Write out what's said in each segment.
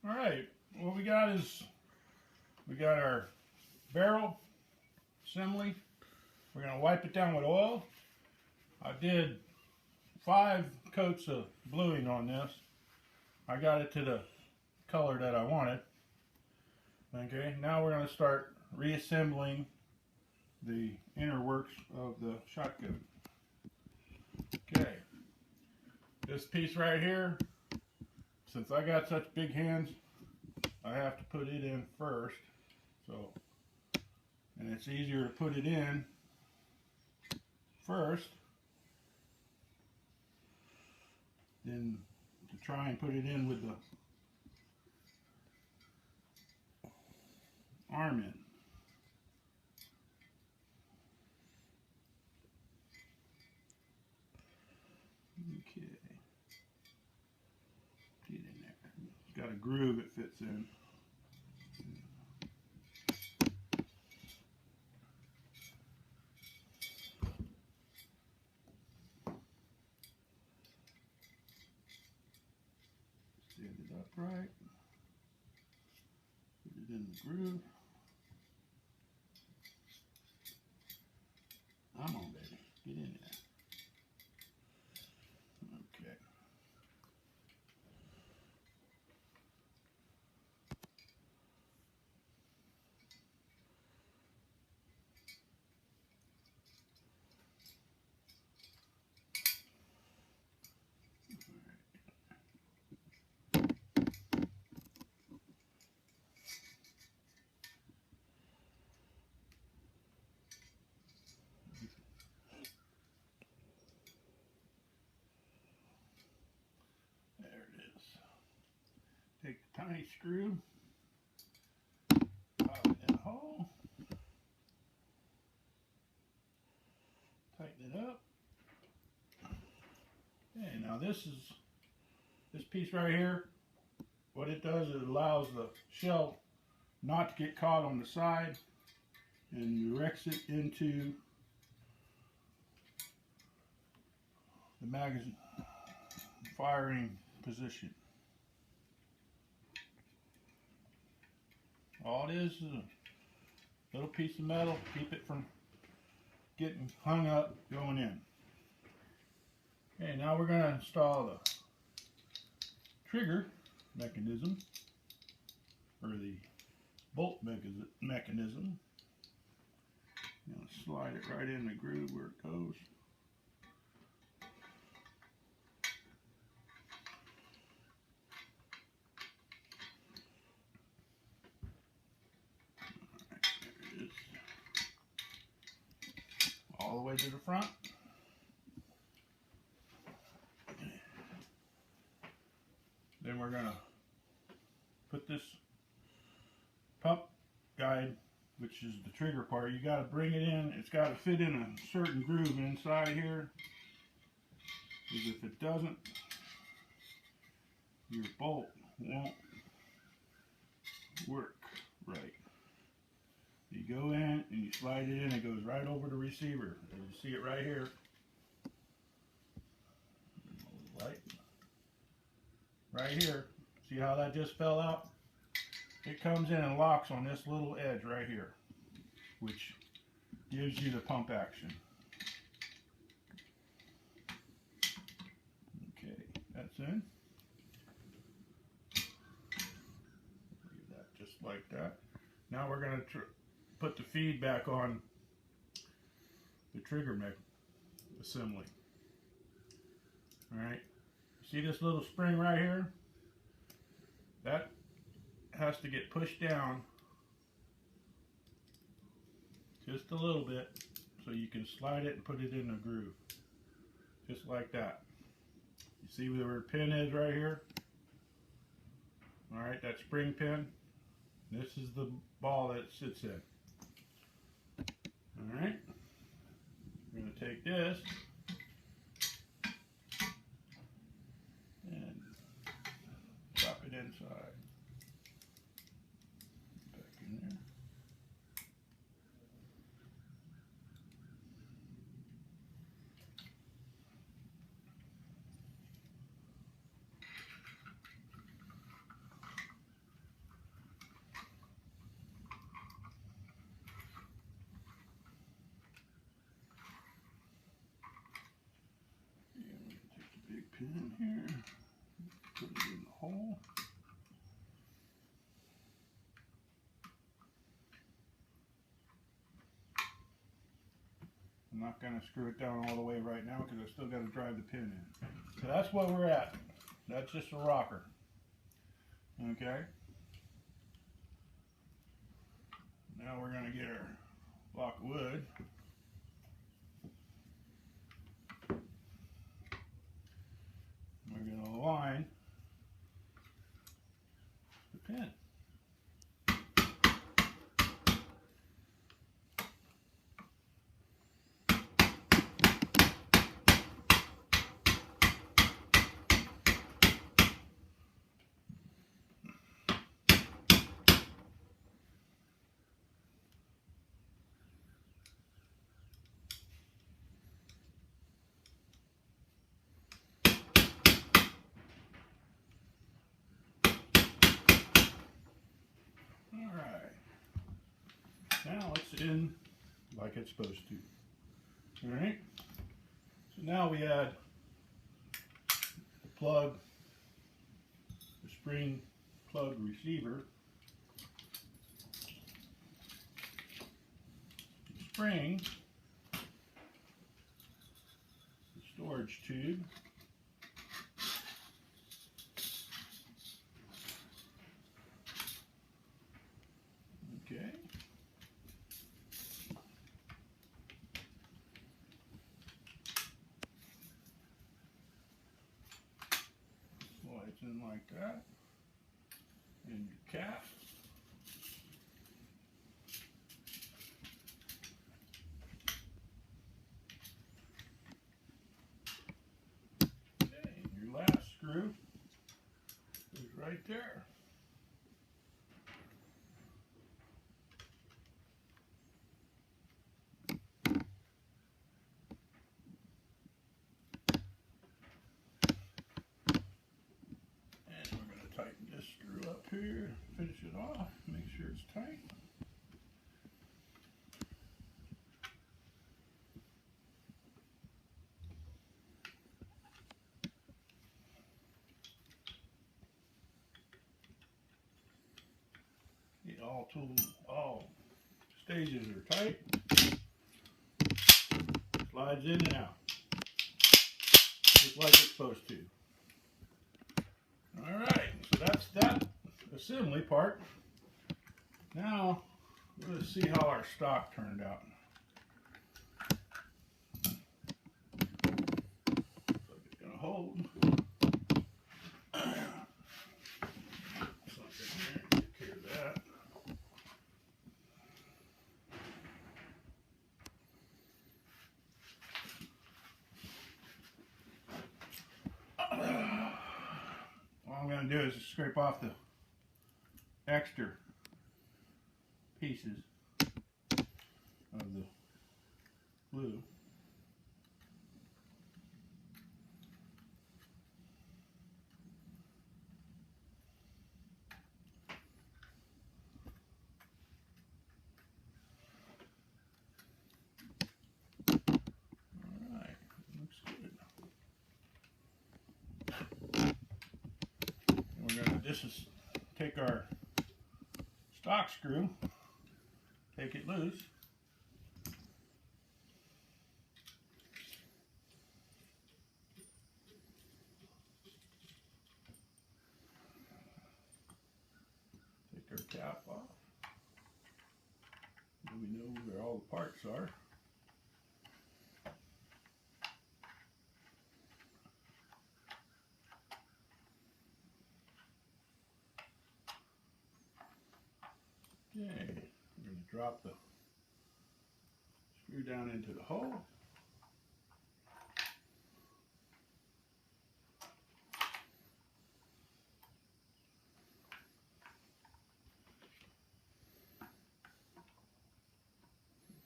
Alright, what we got is we got our barrel assembly. We're going to wipe it down with oil. I did 5 coats of bluing on this. I got it to the color that I wanted. Okay, now we're going to start reassembling the inner works of the shotgun. Okay, this piece right here, since I got such big hands, I have to put it in first. So, and it's easier to put it in first than to try and put it in with the arm in. Okay, get in there. It's got a groove it fits in. Stand it upright. Put it in the groove. I'm on, baby. Get in there. Okay. Take the tiny screw, pop it in the hole, tighten it up. Okay, now this piece right here, what it does is it allows the shell not to get caught on the side and directs it into the magazine firing position. All it is a little piece of metal, keep it from getting hung up going in. Okay, now we're going to install the trigger mechanism, or the bolt mechanism. I'm going to slide it right in the groove where it goes. All the way to the front. Then we're going to put this pump guide, which is the trigger part. You got to bring it in. It's got to fit in a certain groove inside here. Because if it doesn't, your bolt won't work right. You go in and you slide it in, it goes right over the receiver. You see it right here. Light. Right here. See how that just fell out? It comes in and locks on this little edge right here, which gives you the pump action. Okay, that's in. Leave that just like that. Now we're going to put the feed back on the trigger assembly. Alright, see this little spring right here? That has to get pushed down just a little bit so you can slide it and put it in the groove. Just like that. You see where the pin is right here? Alright, that spring pin. This is the ball that it sits in. Alright, we're going to take this and drop it inside. Back in there. in here, put it in the hole. I'm not going to screw it down all the way right now because I still got to drive the pin in. So that's where we're at. That's just a rocker. Okay. Now we're going to get our block of wood. We're going to align the pin. Now it's in like it's supposed to. Alright? So now we add the plug, the spring plug receiver, the spring, the storage tube, okay. Slides in like that, and your cap. Okay, and your last screw is right there. Tighten this screw up here, finish it off, make sure it's tight. All stages are tight. Slides in and out, just like it's supposed to. Alright, so that's that assembly part. Now, let's see how our stock turned out. So it's going to hold. Something here, take care of that. All I'm going to do is scrape off the extra pieces of the glue. Alright, looks good. And we're going to take our stock screw, take it loose, take our cap off, and we know where all the parts are. Okay, we're going to drop the screw down into the hole.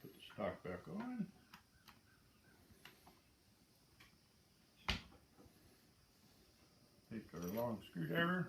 Put the stock back on. Take our long screwdriver.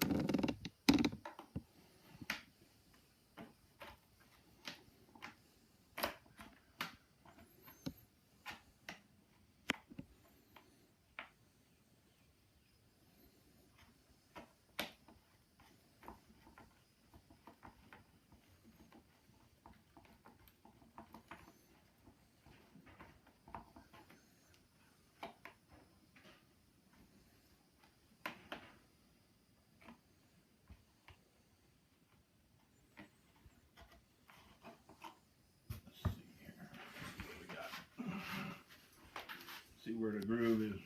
See where the groove is.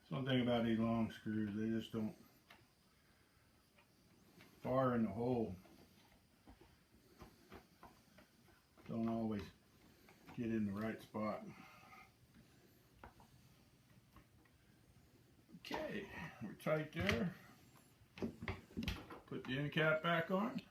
Something about these long screws, they just don't fire in the hole. Don't always get in the right spot. Okay, we're tight there. Put the end cap back on.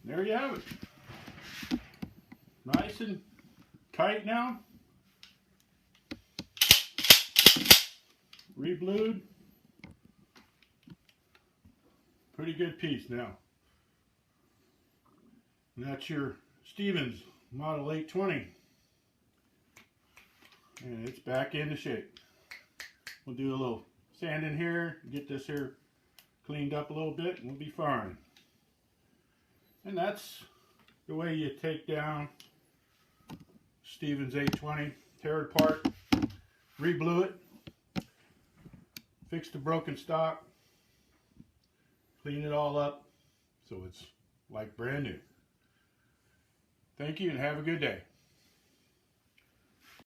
There you have it. Nice and tight now. Reblued. Pretty good piece now. And that's your Stevens Model 820. And it's back into shape. We'll do a little sand in here, get this here cleaned up a little bit, and we'll be fine. And that's the way you take down Stevens 820. Tear it apart, re-blue it, fix the broken stock, clean it all up so it's like brand new. Thank you and have a good day.